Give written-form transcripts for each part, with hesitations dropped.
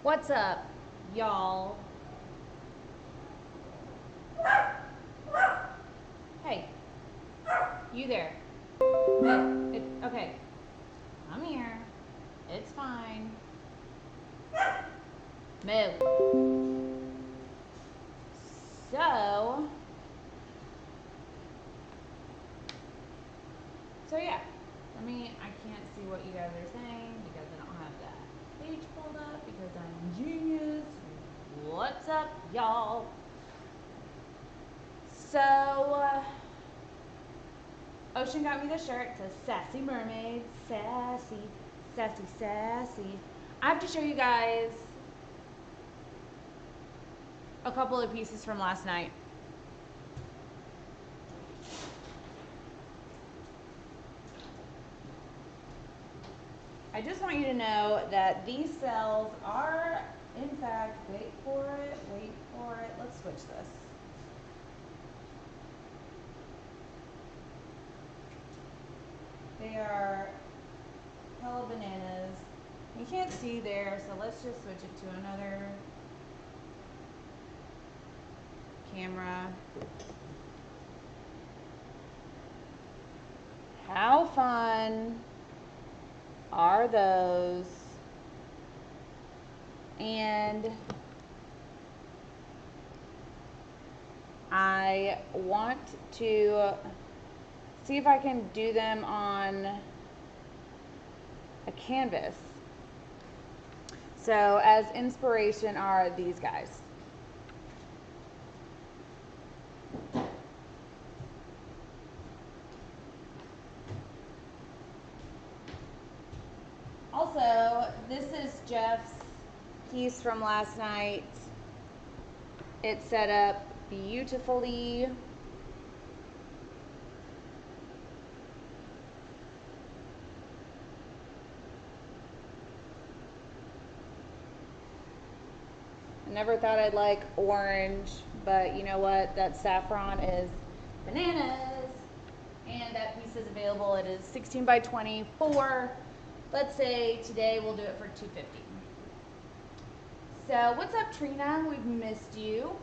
What's up, y'all? Hey, you there. Okay, I'm here. It's fine. Move. So yeah. I can't see what you guys are saying because I don't have that page pulled up because I'm genius. What's up, y'all? So, Ocean got me the shirt. It says Sassy Mermaid. Sassy, sassy, sassy. I have to show you guys a couple of pieces from last night. I just want you to know that these cells are, in fact, wait for it, let's switch this. They are hella bananas. You can't see there, so let's just switch it to another camera. How fun are those? And I want to see if I can do them on a canvas. So as inspiration are these guys. Also, this is Jeff's piece from last night. It's set up beautifully. I never thought I'd like orange, but you know what? That saffron is bananas. And that piece is available. It is 16 by 20 for, let's say today we'll do it for $250. So what's up, Trina? We've missed you.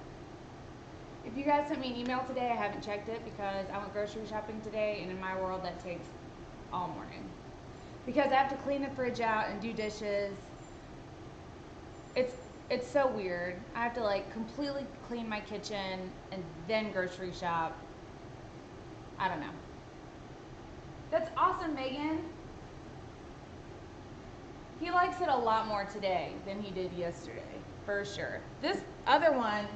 If you guys sent me an email today, I haven't checked it because I went grocery shopping today, and in my world that takes all morning. Because I have to clean the fridge out and do dishes. It's so weird. I have to like completely clean my kitchen and then grocery shop. I don't know. That's awesome, Megan. He likes it a lot more today than he did yesterday, for sure. This other one,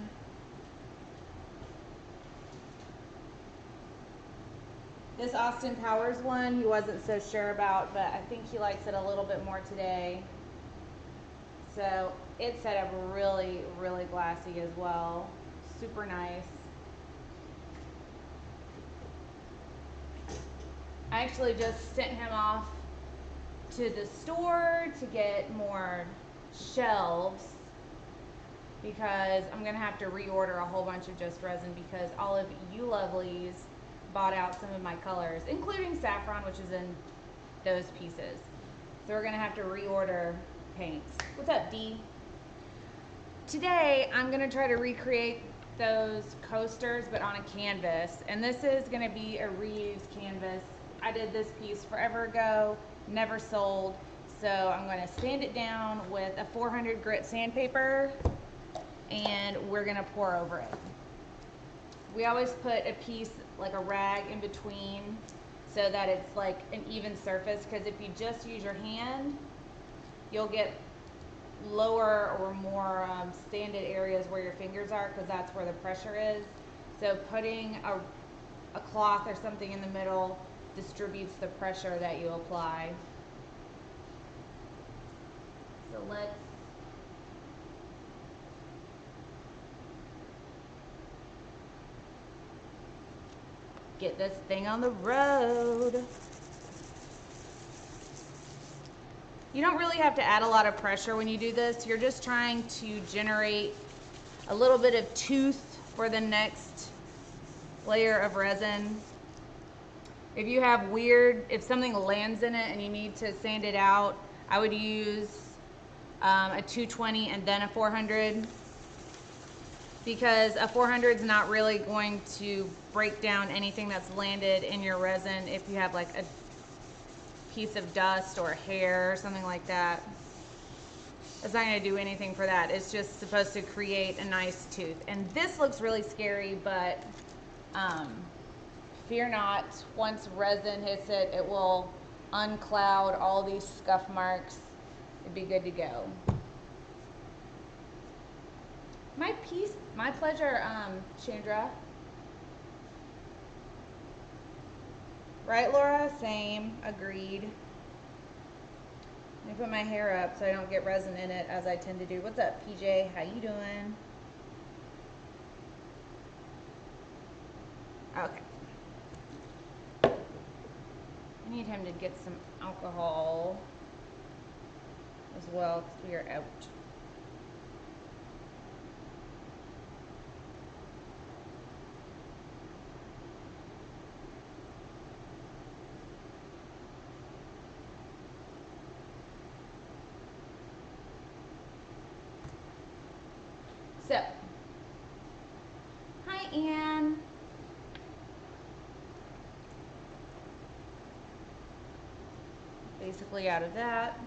this Austin Powers one, he wasn't so sure about, but I think he likes it a little bit more today. So it's set up really, really glassy as well. Super nice. I actually just sent him off to the store to get more shelves because I'm gonna have to reorder a whole bunch of just resin because all of you lovelies bought out some of my colors, including saffron, which is in those pieces. So we're gonna have to reorder paints. What's up, D? Today I'm gonna try to recreate those coasters but on a canvas, and this is gonna be a reused canvas. I did this piece forever ago, never sold, so I'm gonna sand it down with a 400 grit sandpaper and we're gonna pour over it. We always put a piece, like a rag, in between so that it's like an even surface, because if you just use your hand, you'll get lower or more sanded areas where your fingers are, because that's where the pressure is. So putting a cloth or something in the middle distributes the pressure that you apply. So let's get this thing on the road. You don't really have to add a lot of pressure when you do this. You're just trying to generate a little bit of tooth for the next layer of resin. If you have if something lands in it and you need to sand it out, I would use a 220 and then a 400, because a 400 is not really going to break down anything that's landed in your resin if you have like a piece of dust or hair or something like that. It's not going to do anything for that. It's just supposed to create a nice tooth. And this looks really scary, but fear not. Once resin hits it, it will uncloud all these scuff marks. It'd be good to go. My pleasure, Chandra. Right, Laura? Same. Agreed. Let me put my hair up so I don't get resin in it, as I tend to do. What's up, PJ? How you doing? Okay. I need him to get some alcohol as well, because we are out. So, hi Anne. Basically out of that,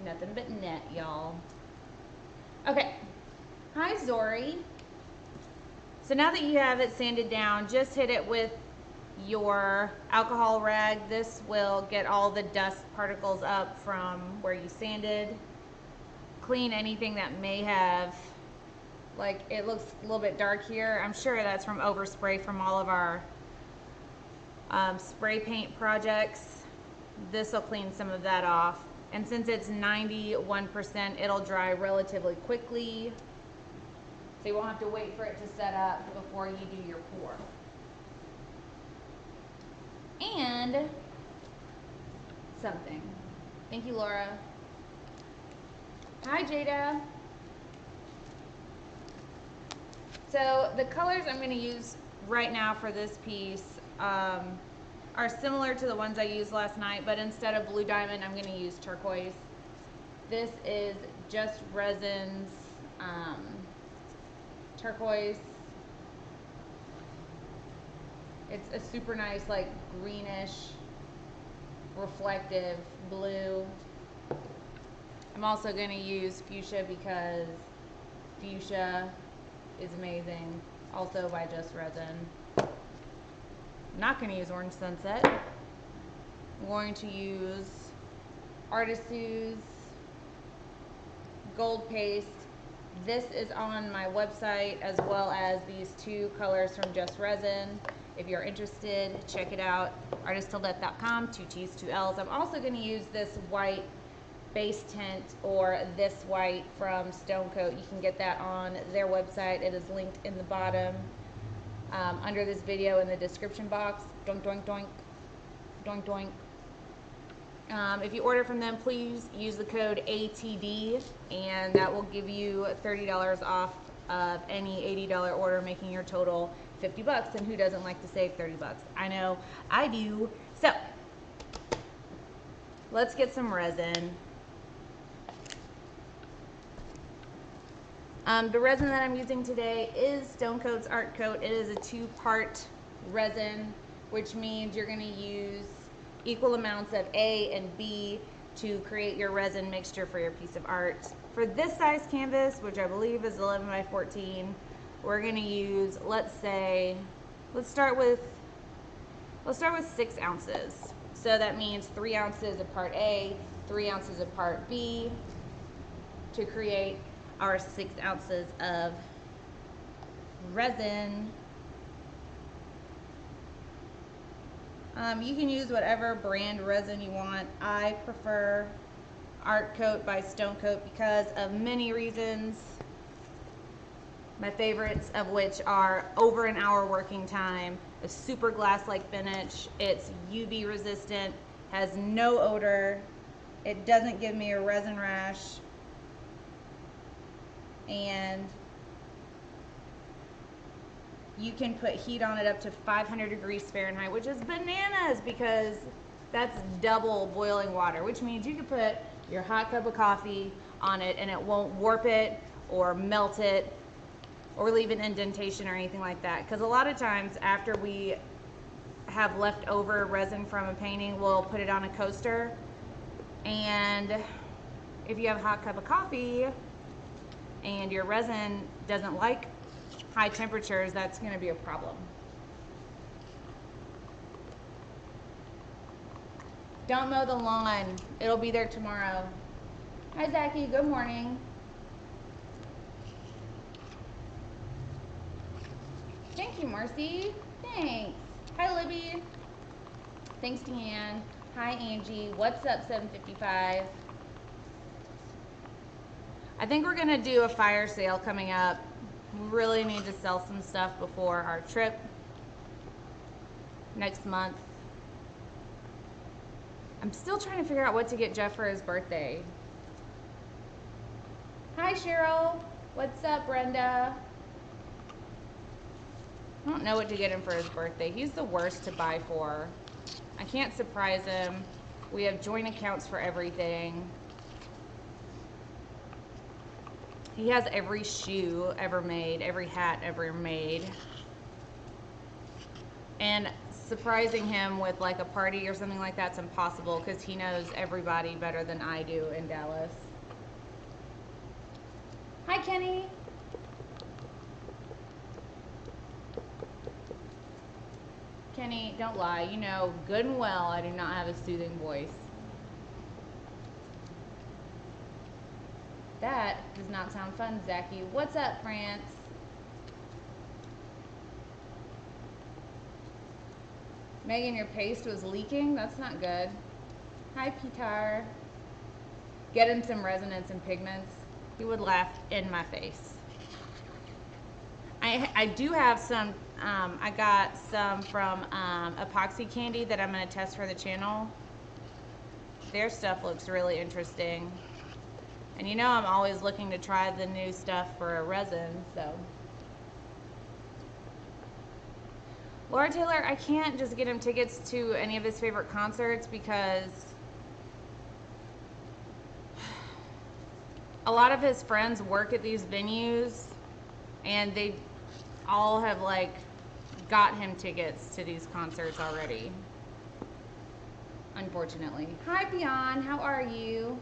nothing but net, y'all. Okay, hi Zori. So now that you have it sanded down, just hit it with your alcohol rag. This will get all the dust particles up from where you sanded. Clean anything that may have, like it looks a little bit dark here. I'm sure that's from overspray from all of our spray paint projects. This will clean some of that off. And since it's 91%, it'll dry relatively quickly. So you won't have to wait for it to set up before you do your pour. And something. Thank you, Laura. Hi, Jada. So the colors I'm going to use right now for this piece are similar to the ones I used last night, but instead of blue diamond, I'm going to use turquoise. This is Just Resin's turquoise. It's a super nice, like greenish, reflective blue. I'm also going to use fuchsia because fuchsia is amazing, also by Just Resin. I'm not going to use Orange Sunset. I'm going to use Artisu's Gold Paste. This is on my website, as well as these two colors from Just Resin. If you're interested, check it out. artistilldeath.com, 2 T's, 2 L's. I'm also going to use this white base tint, or this white from StoneCoat. You can get that on their website. It is linked in the bottom under this video in the description box. Doink, doink, doink. Doink, doink. If you order from them, please use the code ATD, and that will give you $30 off of any $80 order, making your total $50. And who doesn't like to save 30 bucks? I know I do. So let's get some resin. The resin that I'm using today is StoneCoat's Art Coat. It is a 2-part resin, which means you're going to use equal amounts of A and B to create your resin mixture for your piece of art. For this size canvas, which I believe is 11 by 14, we're going to use, let's start with 6 ounces. So that means 3 ounces of part A, 3 ounces of part B to create our 6 ounces of resin. You can use whatever brand resin you want. I prefer Art Coat by StoneCoat because of many reasons. My favorites of which are over an hour working time, a super glass-like finish, it's UV resistant, has no odor, it doesn't give me a resin rash, and you can put heat on it up to 500 degrees Fahrenheit, which is bananas because that's double boiling water, which means you could put your hot cup of coffee on it, and it won't warp it or melt it or leave an indentation or anything like that. Because a lot of times after we have leftover resin from a painting, we'll put it on a coaster, and if you have a hot cup of coffee and your resin doesn't like high temperatures, that's going to be a problem. Don't mow the lawn. It'll be there tomorrow. Hi, Zachy. Good morning. Thank you, Marcy. Thanks. Hi, Libby. Thanks, Deanne. Hi, Angie. What's up, 755? I think we're going to do a fire sale coming up. We really need to sell some stuff before our trip next month. I'm still trying to figure out what to get Jeff for his birthday. Hi, Cheryl. What's up, Brenda? I don't know what to get him for his birthday. He's the worst to buy for. I can't surprise him. We have joint accounts for everything. He has every shoe ever made, every hat ever made. And surprising him with like a party or something like that's impossible because he knows everybody better than I do in Dallas. Hi, Kenny. Kenny, don't lie. You know good and well I do not have a soothing voice. That does not sound fun, Zachy. What's up, France? Megan, your paste was leaking? That's not good. Hi, Peter. Get him some resin and some pigments. He would laugh in my face. I do have some, I got some from Epoxy Candy that I'm going to test for the channel. Their stuff looks really interesting. And you know I'm always looking to try the new stuff for a resin, so. Laura Taylor, I can't just get him tickets to any of his favorite concerts because a lot of his friends work at these venues and they all have like got him tickets to these concerts already, unfortunately. Hi, Bion, how are you?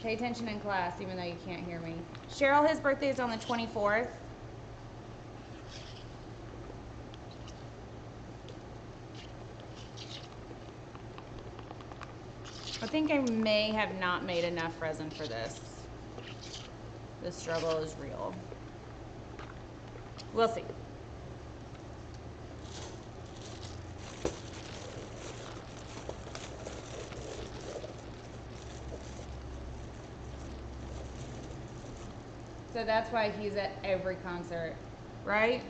Pay attention in class, even though you can't hear me. Cheryl, his birthday is on the 24th. I think I may have not made enough resin for this. The struggle is real. We'll see. So that's why he's at every concert, right?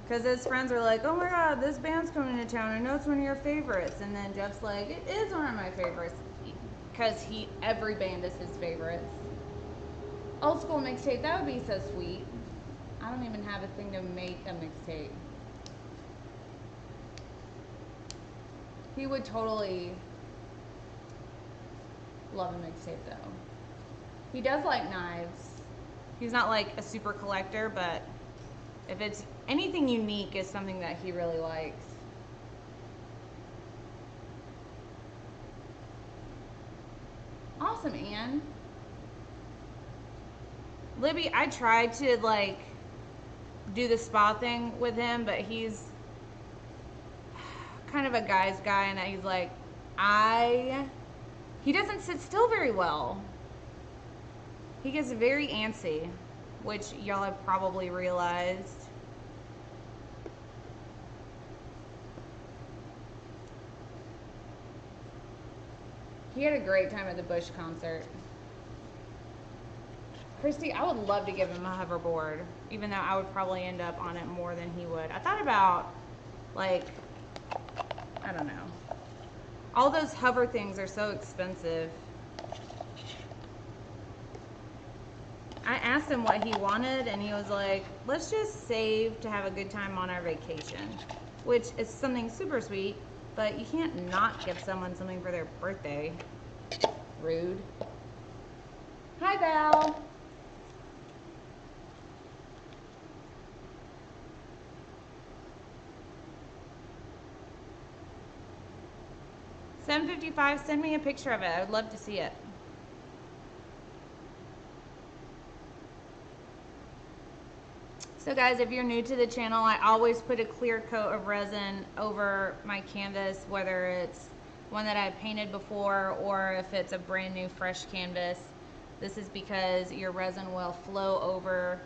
Because his friends are like, oh my God, this band's coming to town. I know it's one of your favorites. And then Jeff's like, it is one of my favorites. Because every band is his favorites. Old school mixtape, that would be so sweet. I don't even have a thing to make a mixtape. He would totally love a mixtape though. He does like knives. He's not like a super collector, but if it's anything unique is something that he really likes. Awesome, Anne. Libby, I tried to like do the spa thing with him, but he's kind of a guy's guy and that he's like, he doesn't sit still very well. He gets very antsy, which y'all have probably realized. He had a great time at the Bush concert. Christy, I would love to give him a hoverboard, even though I would probably end up on it more than he would. I thought about, like, I don't know. All those hover things are so expensive. I asked him what he wanted, and he was like, let's just save to have a good time on our vacation, which is something super sweet. But you can't not give someone something for their birthday. Rude. Hi, Val. $7.55, send me a picture of it. I would love to see it. So guys, if you're new to the channel, I always put a clear coat of resin over my canvas, whether it's one that I've painted before or if it's a brand new fresh canvas. This is because your resin will flow over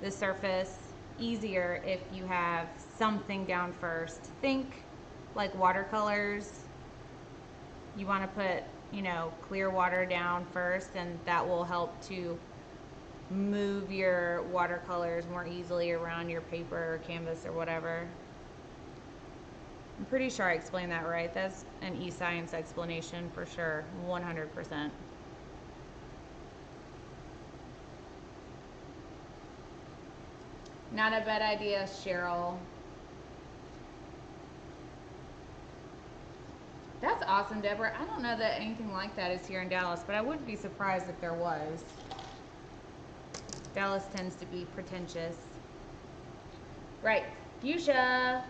the surface easier if you have something down first. Think like watercolors. You want to put, you know, clear water down first, and that will help to move your watercolors more easily around your paper or canvas or whatever. I'm pretty sure I explained that right. That's an e-science explanation for sure, 100%. Not a bad idea, Cheryl. That's awesome, Deborah. I don't know that anything like that is here in Dallas, but I wouldn't be surprised if there was. Dallas tends to be pretentious. Right, fuchsia.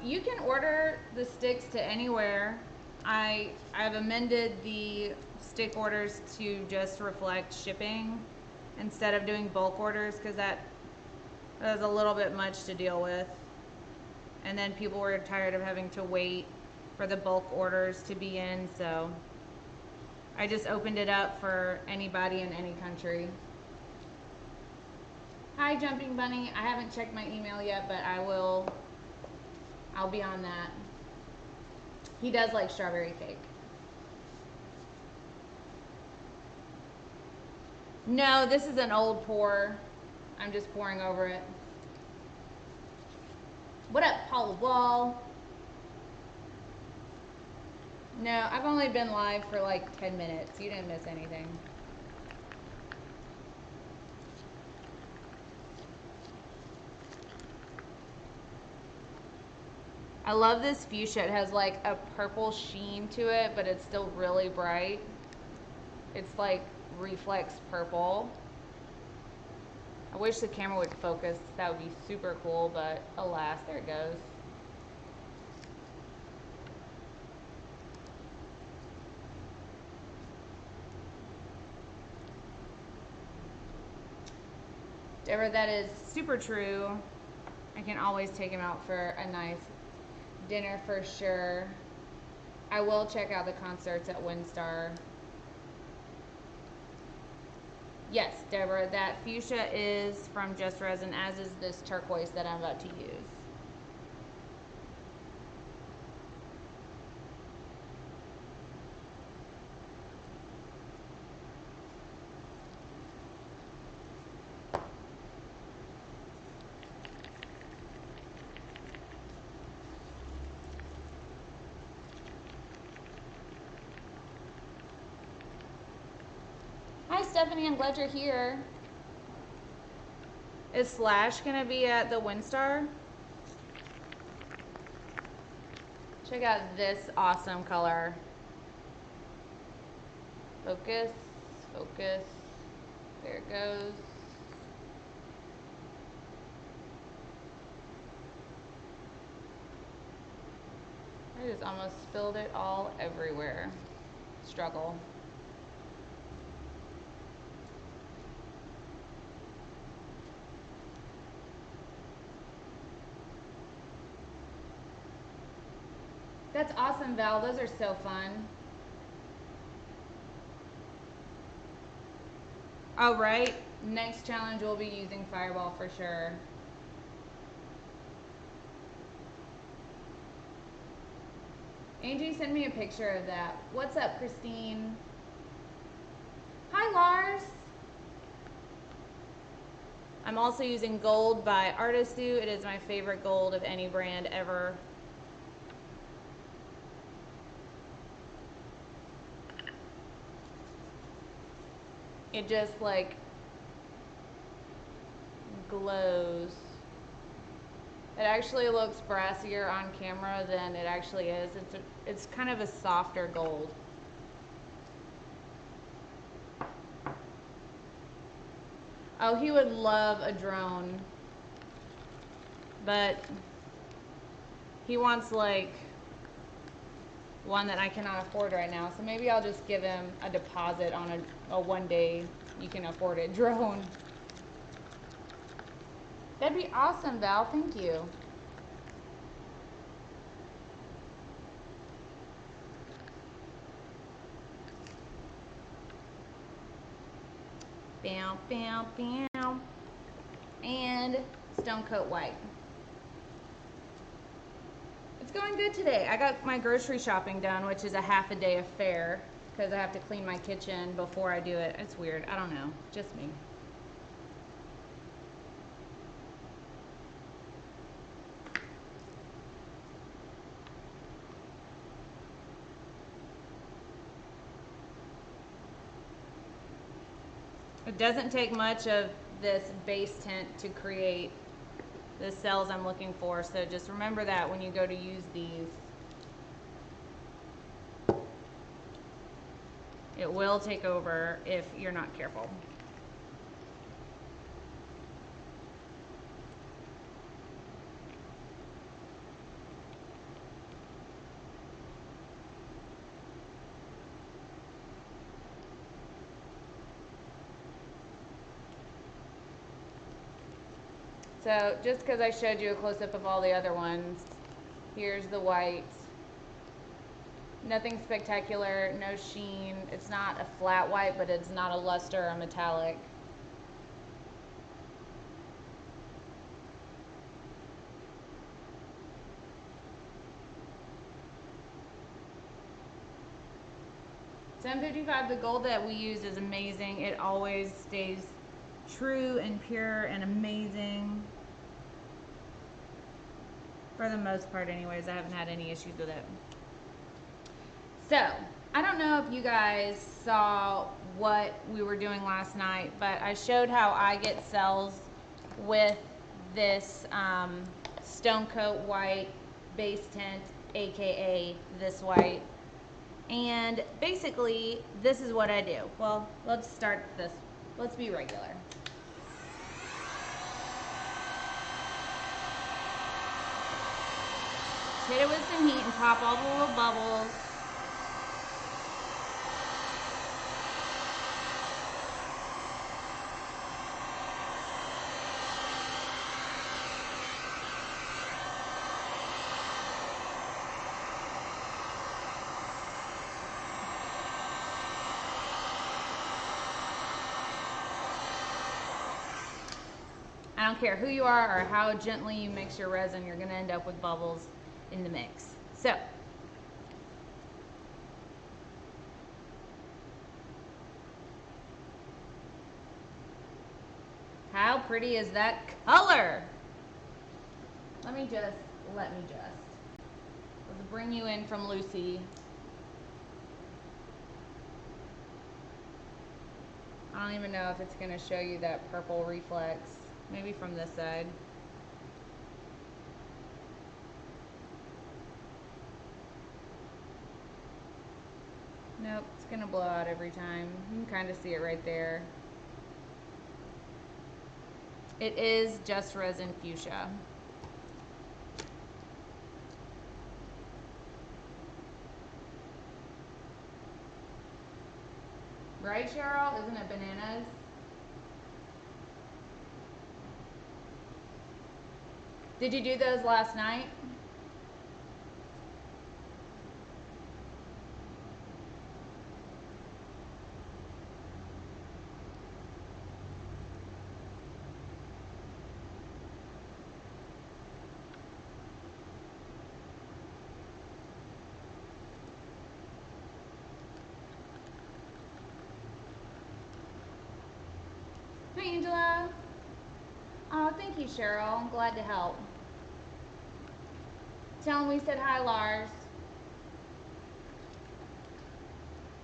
You can order the sticks to anywhere. I've amended the stick orders to just reflect shipping instead of doing bulk orders, because that was a little bit much to deal with. And then people were tired of having to wait for the bulk orders to be in, so I just opened it up for anybody in any country. Hi, Jumping Bunny. I haven't checked my email yet, but I'll be on that. He does like strawberry cake. No, this is an old pour. I'm just pouring over it. What up, Paula Wall? No, I've only been live for like 10 minutes. You didn't miss anything. I love this fuchsia. It has like a purple sheen to it, but it's still really bright. It's like reflex purple. I wish the camera would focus. That would be super cool, but alas, there it goes. Deborah, that is super true. I can always take him out for a nice dinner for sure. I will check out the concerts at WinStar. Yes, Deborah, that fuchsia is from Just Resin, as is this turquoise that I'm about to use. Hi, Stephanie, I'm glad you're here. Is Slash gonna be at the WinStar? Check out this awesome color. Focus, focus. There it goes. I just almost spilled it all everywhere. Struggle. That's awesome, Val. Those are so fun. All right, next challenge we'll be using Fireball for sure. Angie, send me a picture of that. What's up, Christine? Hi, Lars. I'm also using gold by Artistu. It is my favorite gold of any brand ever. It just like glows. It actually looks brassier on camera than it actually is. It's kind of a softer gold. Oh, he would love a drone, but he wants like one that I cannot afford right now. So maybe I'll just give him a deposit on a one day you can afford it drone. That'd be awesome, Val. Thank you. Bam, bam, bam. And StoneCoat white. It's going good today. I got my grocery shopping done, which is a half a day affair because I have to clean my kitchen before I do it. It's weird. I don't know. Just me. It doesn't take much of this base tint to create the cells I'm looking for, so just remember that when you go to use these. It will take over if you're not careful. So just because I showed you a close-up of all the other ones, here's the white. Nothing spectacular, no sheen. It's not a flat white, but it's not a luster or metallic. $7.55, the gold that we use is amazing. It always stays true and pure and amazing. For the most part anyways, I haven't had any issues with it. So, I don't know if you guys saw what we were doing last night, but I showed how I get cells with this StoneCoat white base tint, aka this white. And basically, this is what I do. Well, let's start this. Let's be regular. Hit it with some heat and pop all the little bubbles. I don't care who you are or how gently you mix your resin, you're gonna end up with bubbles in the mix. So, how pretty is that color? Let me just. Let's bring you in from Lucy. I don't even know if it's gonna show you that purple reflex. Maybe from this side. Nope, it's gonna blow out every time. You can kind of see it right there. It is just resin fuchsia. Right, Cheryl? Isn't it bananas? Did you do those last night? Hi, Angela. Oh, thank you, Cheryl. I'm glad to help. Tell them we said hi, Lars.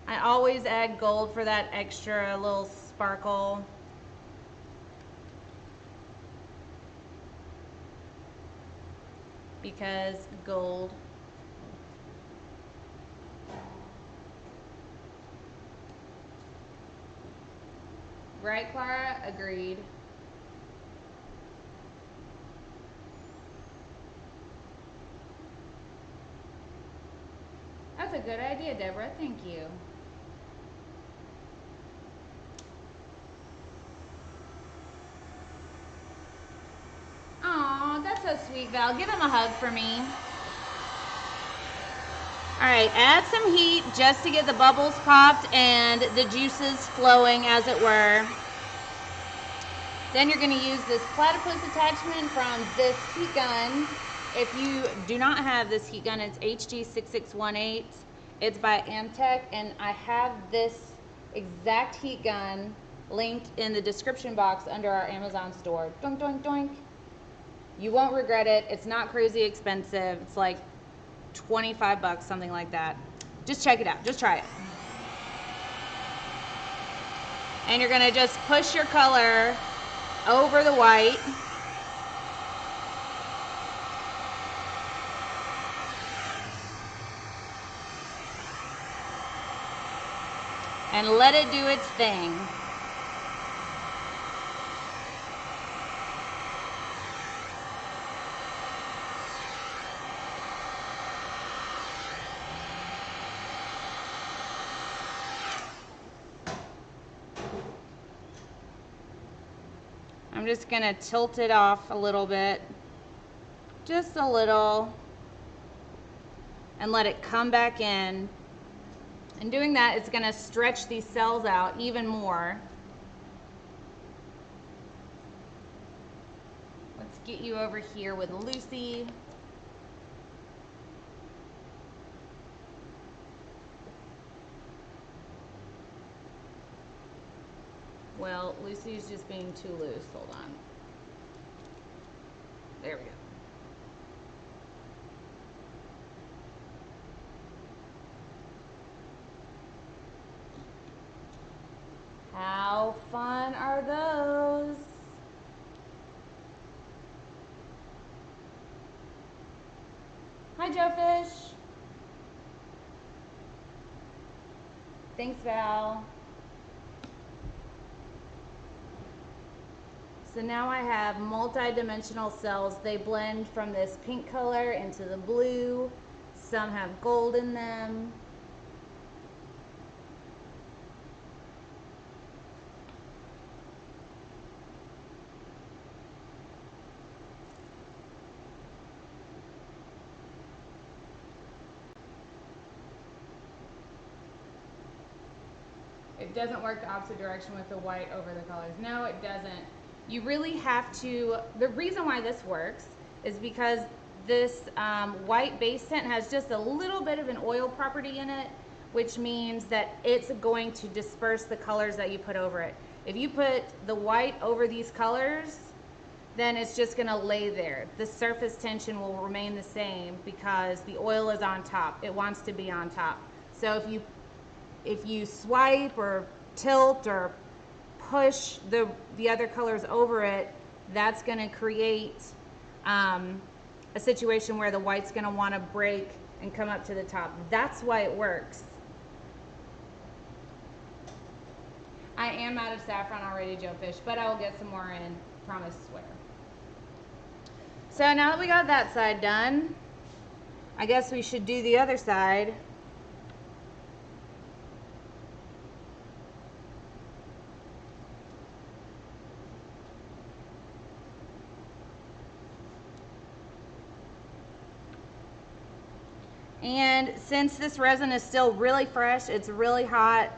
I always add gold for that extra little sparkle. because gold. Right, Clara? Agreed. That's a good idea, Deborah. Thank you. Aw, that's so sweet, Val. Give him a hug for me. All right, add some heat just to get the bubbles popped and the juices flowing, as it were. Then you're going to use this platypus attachment from this heat gun. If you do not have this heat gun, it's HG6618. It's by Amtech, and I have this exact heat gun linked in the description box under our Amazon store. Doink, doink, doink. You won't regret it. It's not crazy expensive. It's like 25 bucks, something like that. Just check it out. Just try it. And you're going to just push your color over the white. And let it do its thing. I'm just going to tilt it off a little bit, just a little, and let it come back in. And doing that, it's going to stretch these cells out even more. Let's get you over here with Lucy. Well, Lucy's just being too loose. Hold on. There we go. How fun are those? Hi, Joe Fish. Thanks, Val. So now I have multi-dimensional cells. They blend from this pink color into the blue. Some have gold in them. It doesn't work the opposite direction with the white over the colors. No, it doesn't. You really have to, the reason why this works is because this white base tint has just a little bit of an oil property in it, which means that it's going to disperse the colors that you put over it. If you put the white over these colors, then it's just gonna lay there. The surface tension will remain the same because the oil is on top. It wants to be on top. So if you swipe or tilt or push the other colors over it, that's going to create a situation where the white's going to want to break and come up to the top. That's why it works. I am out of saffron already, Joe Fish, but I will get some more in, promise, swear. So now that we got that side done, I guess we should do the other side. And since this resin is still really fresh, it's really hot.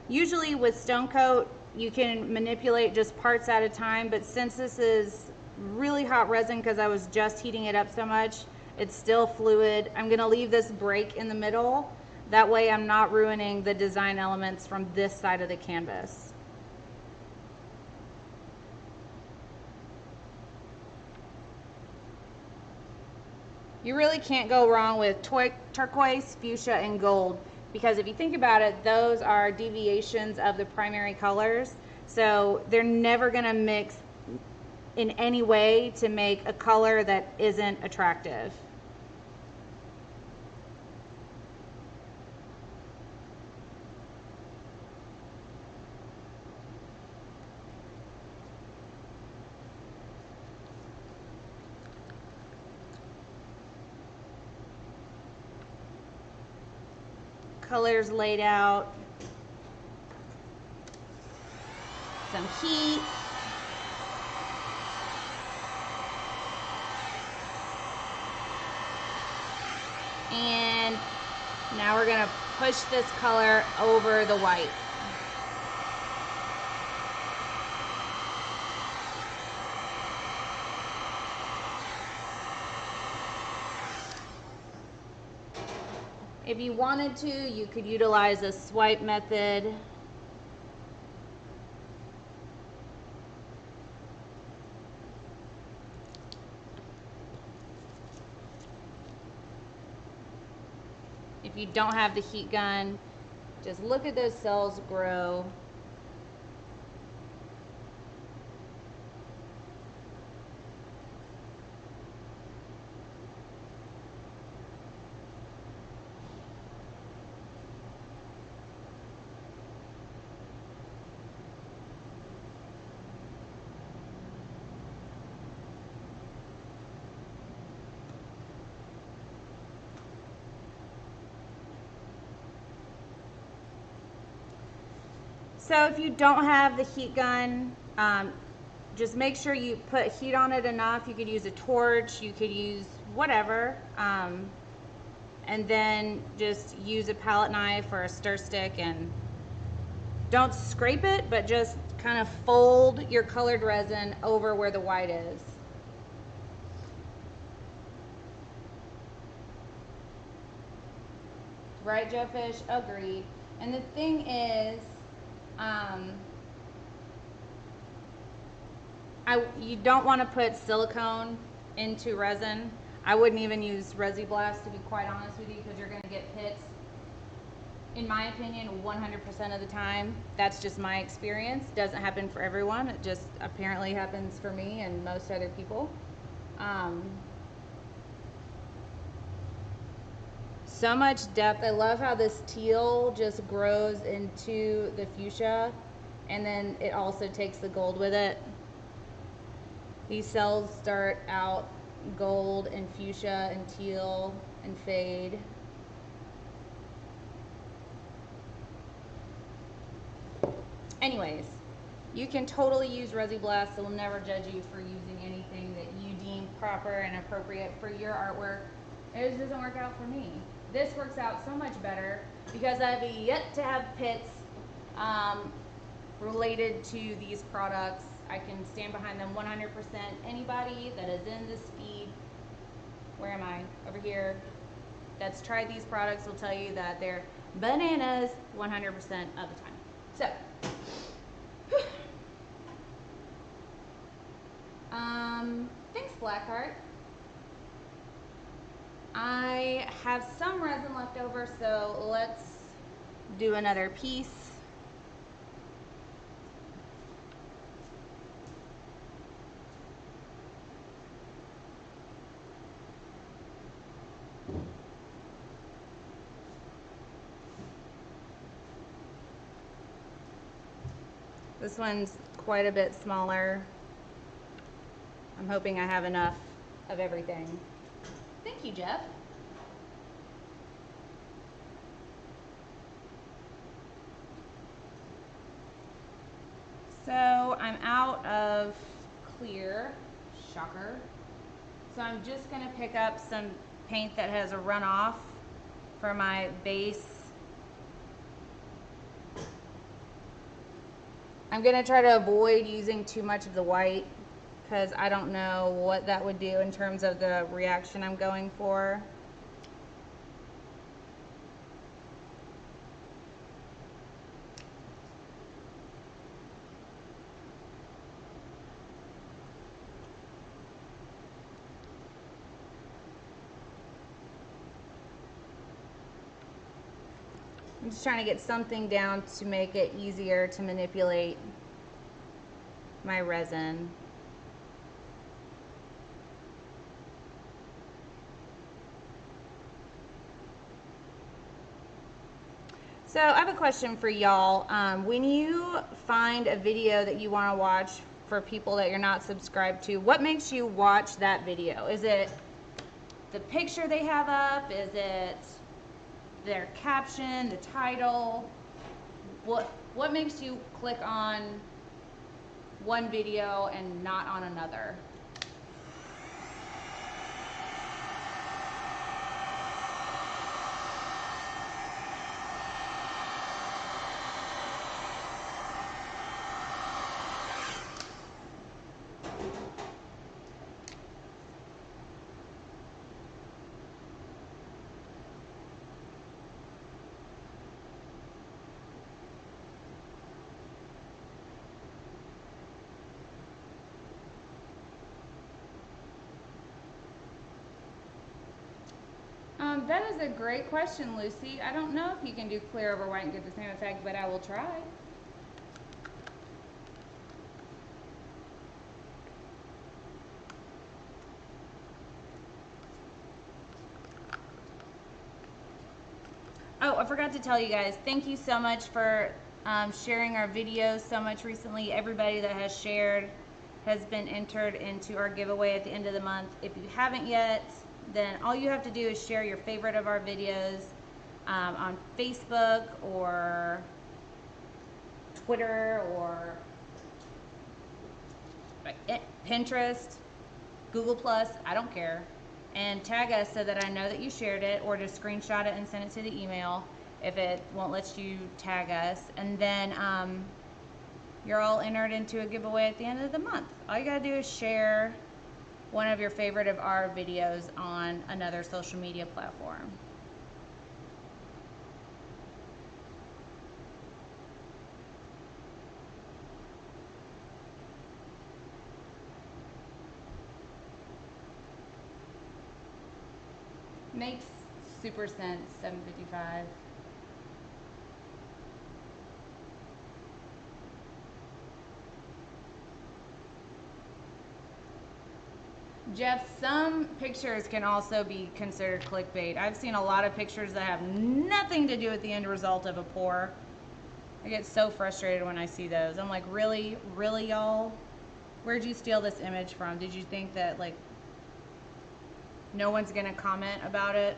Usually with StoneCoat, you can manipulate just parts at a time, but since this is really hot resin because I was just heating it up so much, it's still fluid. I'm gonna leave this break in the middle. That way I'm not ruining the design elements from this side of the canvas. You really can't go wrong with turquoise, fuchsia, and gold, because if you think about it, those are deviations of the primary colors. So they're never gonna mix in any way to make a color that isn't attractive. colors laid out. Some heat. And now we're going to push this color over the white. If you wanted to, you could utilize a swipe method. If you don't have the heat gun, just look at those cells grow. So if you don't have the heat gun, just make sure you put heat on it enough. You could use a torch, you could use whatever, and then just use a palette knife or a stir stick, and don't scrape it, but just kind of fold your colored resin over where the white is. Right, Joe Fish? Agreed. And the thing is, you don't want to put silicone into resin. I wouldn't even use Resi Blast, to be quite honest with you, because you're going to get pits, in my opinion, 100% of the time. That's just my experience. Doesn't happen for everyone. It just apparently happens for me and most other people. So much depth. I love how this teal just grows into the fuchsia, and then it also takes the gold with it. These cells start out gold and fuchsia and teal and fade. Anyways, you can totally use Resi Blast. It will never judge you for using anything that you deem proper and appropriate for your artwork. It just doesn't work out for me. This works out so much better because I've yet to have pits related to these products. I can stand behind them 100%. Anybody that is in this feed, where am I? Over here, that's tried these products will tell you that they're bananas 100% of the time. So, thanks, Blackheart. I have some resin left over, so let's do another piece. This one's quite a bit smaller. I'm hoping I have enough of everything. Thank you, Jeff. So I'm out of clear, shocker. So I'm just gonna pick up some paint that has a runoff for my base. I'm gonna try to avoid using too much of the white because I don't know what that would do in terms of the reaction I'm going for. I'm just trying to get something down to make it easier to manipulate my resin. So I have a question for y'all. When you find a video that you want to watch for people that you're not subscribed to, what makes you watch that video? Is it the picture they have up? Is it their caption, the title. What makes you click on one video and not on another? That is a great question, Lucy. I don't know if you can do clear over white and get the same effect, but I will try. Oh, I forgot to tell you guys, thank you so much for sharing our videos so much recently. Everybody that has shared has been entered into our giveaway at the end of the month. If you haven't yet, then all you have to do is share your favorite of our videos on Facebook or Twitter or Pinterest, Google+, I don't care, and tag us so that I know that you shared it, or just screenshot it and send it to the email if it won't let you tag us, and then you're all entered into a giveaway at the end of the month. All you gotta do is share one of your favorite of our videos on another social media platform. Makes super sense, 7:55. Jeff, some pictures can also be considered clickbait. I've seen a lot of pictures that have nothing to do with the end result of a pour. I get so frustrated when I see those. I'm like, really, y'all? Where'd you steal this image from? Did you think that, like, no one's gonna comment about it?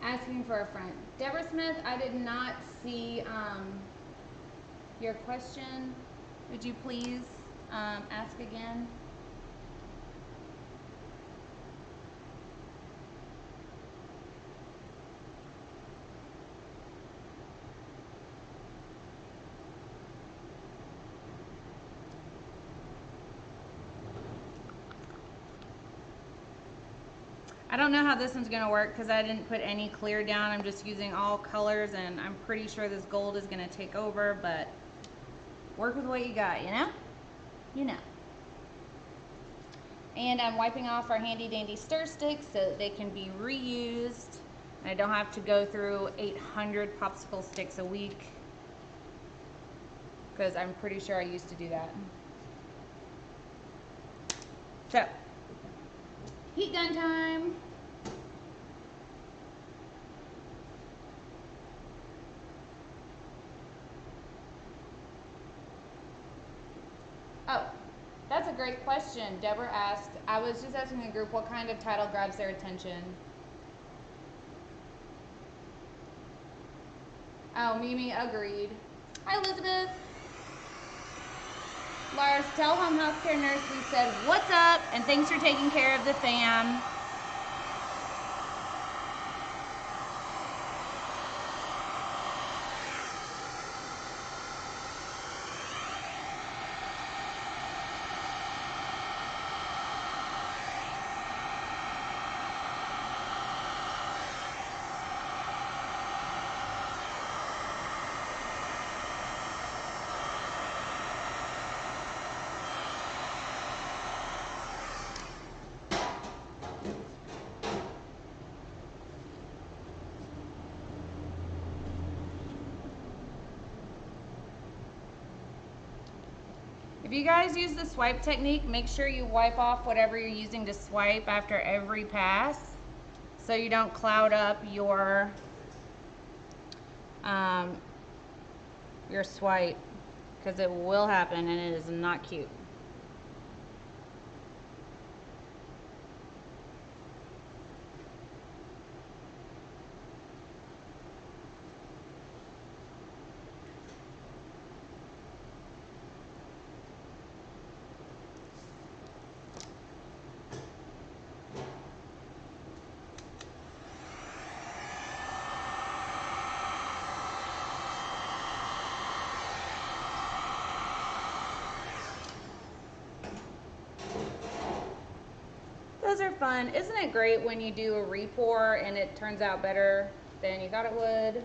Asking for a friend. Deborah Smith, I did not see your question. Would you please ask again? I don't know how this one's gonna work because I didn't put any clear down. I'm just using all colors, and I'm pretty sure this gold is gonna take over, but work with what you got, you know? You know. And I'm wiping off our handy dandy stir sticks so that they can be reused. And I don't have to go through 800 popsicle sticks a week, because I'm pretty sure I used to do that. So, heat gun time. Oh, that's a great question. Deborah asked, I was just asking the group what kind of title grabs their attention. Oh, Mimi agreed. Hi, Elizabeth. Lars, tell home healthcare nurse we said what's up and thanks for taking care of the fam. If you guys use the swipe technique, make sure you wipe off whatever you're using to swipe after every pass so you don't cloud up your swipe, because it will happen and it is not cute. Those are fun. Isn't it great when you do a re-pour and it turns out better than you thought it would?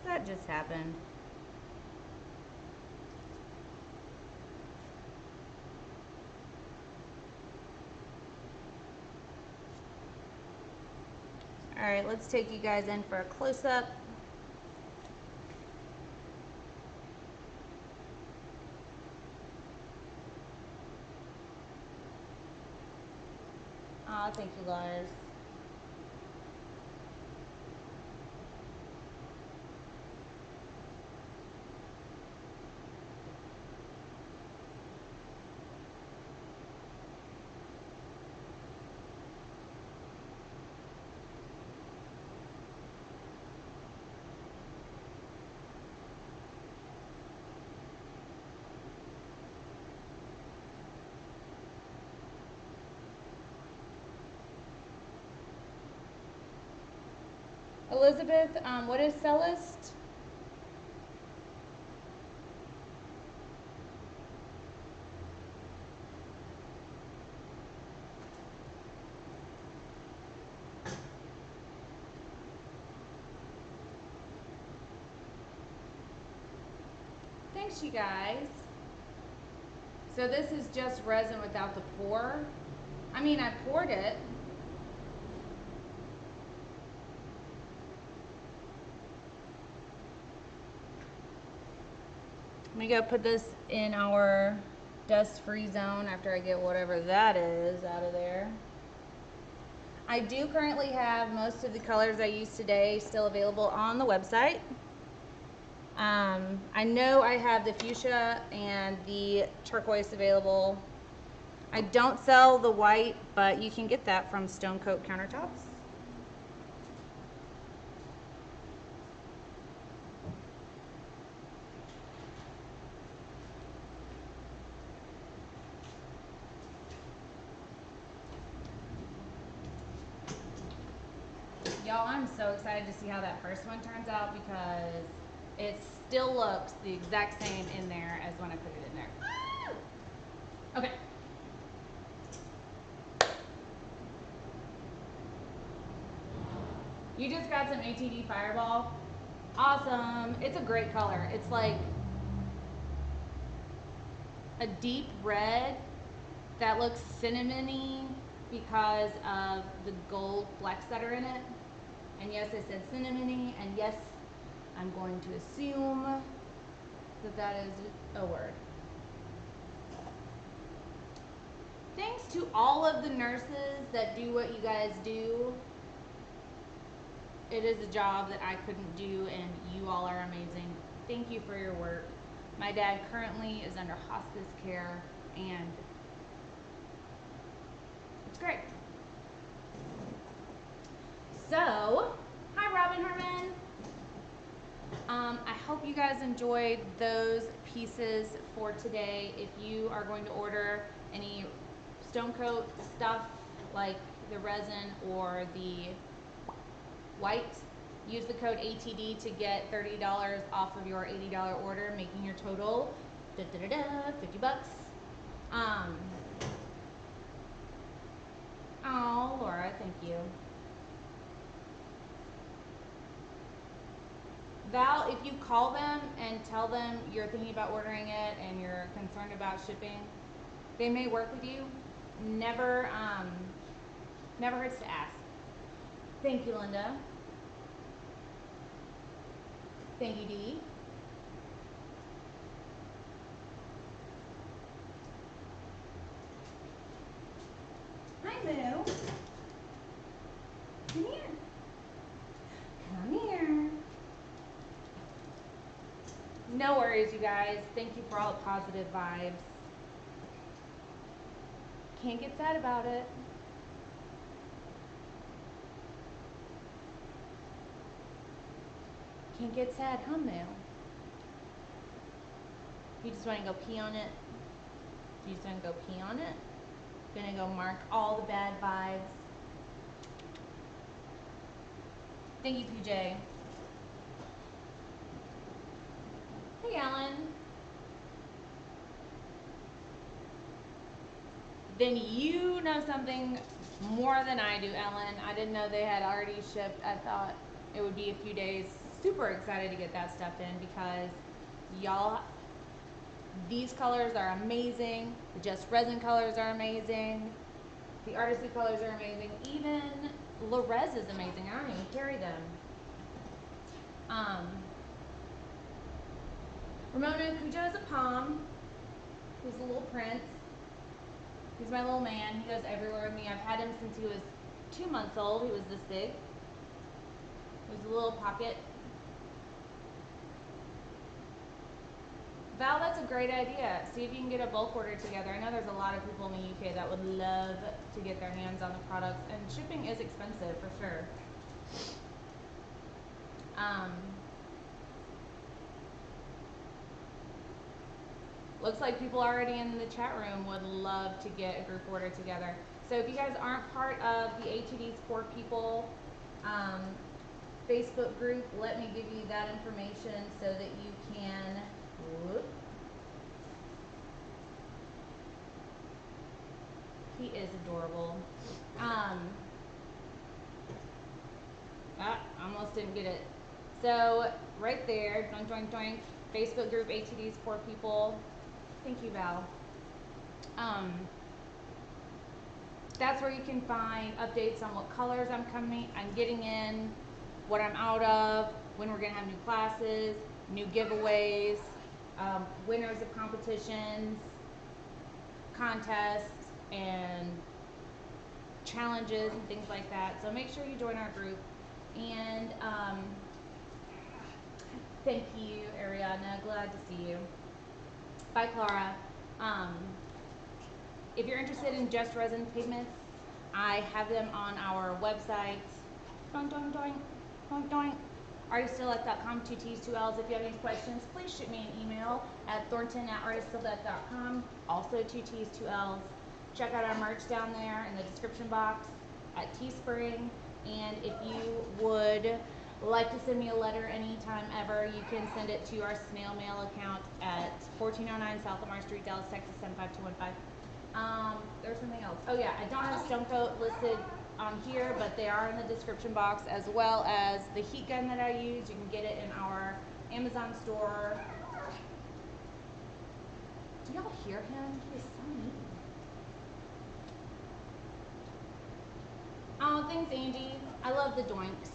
That just happened. All right, let's take you guys in for a close-up. Oh, thank you, Lars. Elizabeth, what is Cellist? Thanks, you guys. So this is just resin without the pour. I mean, I poured it. Let me go put this in our dust-free zone after I get whatever that is out of there. I do currently have most of the colors I used today still available on the website. I know I have the fuchsia and the turquoise available. I don't sell the white, but you can get that from StoneCoat Countertops. Y'all, I'm so excited to see how that first one turns out because it still looks the exact same in there as when I put it in there. Okay. You just got some ATD Fireball. Awesome. It's a great color. It's like a deep red that looks cinnamony because of the gold flecks that are in it. And yes, I said cinnamony, and yes, I'm going to assume that that is a word. Thanks to all of the nurses that do what you guys do. It is a job that I couldn't do, and you all are amazing. Thank you for your work. My dad currently is under hospice care, and it's great. So, hi Robin Herman. I hope you guys enjoyed those pieces for today. If you are going to order any StoneCoat stuff like the resin or the white, use the code ATD to get $30 off of your $80 order, making your total 50 bucks. Oh, Laura, thank you. Val, if you call them and tell them you're thinking about ordering it and you're concerned about shipping, they may work with you. Never hurts to ask. Thank you, Linda. Thank you, Dee. Hi, Moo. Come here. Come here. No worries, you guys. Thank you for all the positive vibes. Can't get sad about it. Can't get sad, huh, Moo? You just want to go pee on it? You just want to go pee on it? Gonna go mark all the bad vibes. Thank you, PJ. Hey, Ellen. Then you know something more than I do, Ellen. I didn't know they had already shipped. I thought it would be a few days. Super excited to get that stuff in because y'all, these colors are amazing. The Just Resin colors are amazing. The Artistry colors are amazing. Even Lorez is amazing. I don't even carry them. Ramona Cujo is a palm. He's a little prince. He's my little man. He goes everywhere with me. I've had him since he was 2 months old. He was this big. He was a little pocket. Val, that's a great idea. See if you can get a bulk order together. I know there's a lot of people in the UK that would love to get their hands on the products, and shipping is expensive for sure. Looks like people already in the chat room would love to get a group order together. So if you guys aren't part of the A2D's Poor People Facebook group, let me give you that information so that you can, whoop. He is adorable. Almost didn't get it. So right there, doink, doink, doink, Facebook group A2D's Poor People. Thank you, Val. That's where you can find updates on what colors I'm getting in, what I'm out of, when we're gonna have new classes, new giveaways, winners of competitions, contests, and challenges and things like that. So make sure you join our group. And thank you, Ariadna. Glad to see you. Bye, Clara. If you're interested in Just Resin pigments, I have them on our website. Doink, doink, doink, doink, doink. artistselect.com, 2 T's, 2 L's. If you have any questions, please shoot me an email at thornton@artistselect.com. Also 2 T's, 2 L's. Check out our merch down there in the description box at Teespring. And if you would like to send me a letter anytime ever, you can send it to our snail mail account at 1409 South Lamar Street, Dallas, Texas, 75215. There's something else. Oh yeah, I don't have StoneCoat listed on here, but they are in the description box, as well as the heat gun that I use. You can get it in our Amazon store. Do y'all hear him? He is so neat. Oh, thanks, Angie. I love the doinks.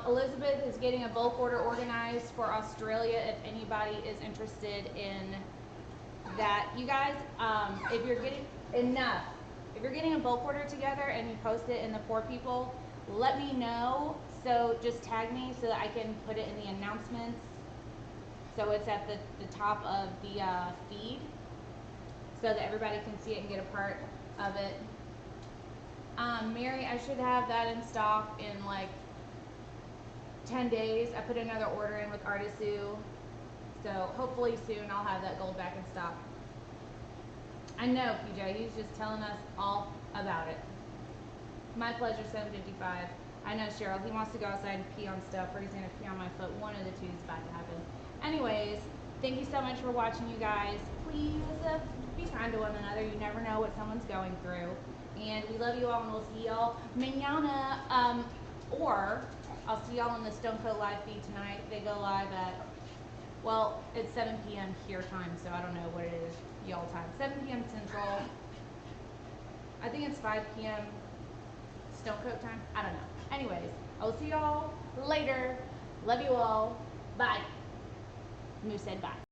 Elizabeth is getting a bulk order organized for Australia if anybody is interested in that. You guys, if you're getting a bulk order together and you post it in the Poor People, let me know. So just tag me so that I can put it in the announcements. So it's at the top of the feed so that everybody can see it and get a part of it. Mary, I should have that in stock in like 10 days. I put another order in with Artisu, so hopefully soon I'll have that gold back in stock. I know, PJ, he's just telling us all about it. My pleasure, 755. I know, Cheryl, he wants to go outside and pee on stuff, or he's going to pee on my foot. One of the two is about to happen. Anyways, thank you so much for watching, you guys. Please be kind to one another. You never know what someone's going through. And we love you all, and we'll see y'all mañana, or I'll see y'all on the StoneCoat live feed tonight. They go live at, well, it's 7 p.m. here time, so I don't know what it is y'all time. 7 p.m. Central. I think it's 5 p.m. StoneCoat time? I don't know. Anyways, I will see y'all later. Love you all. Bye. Moo said bye.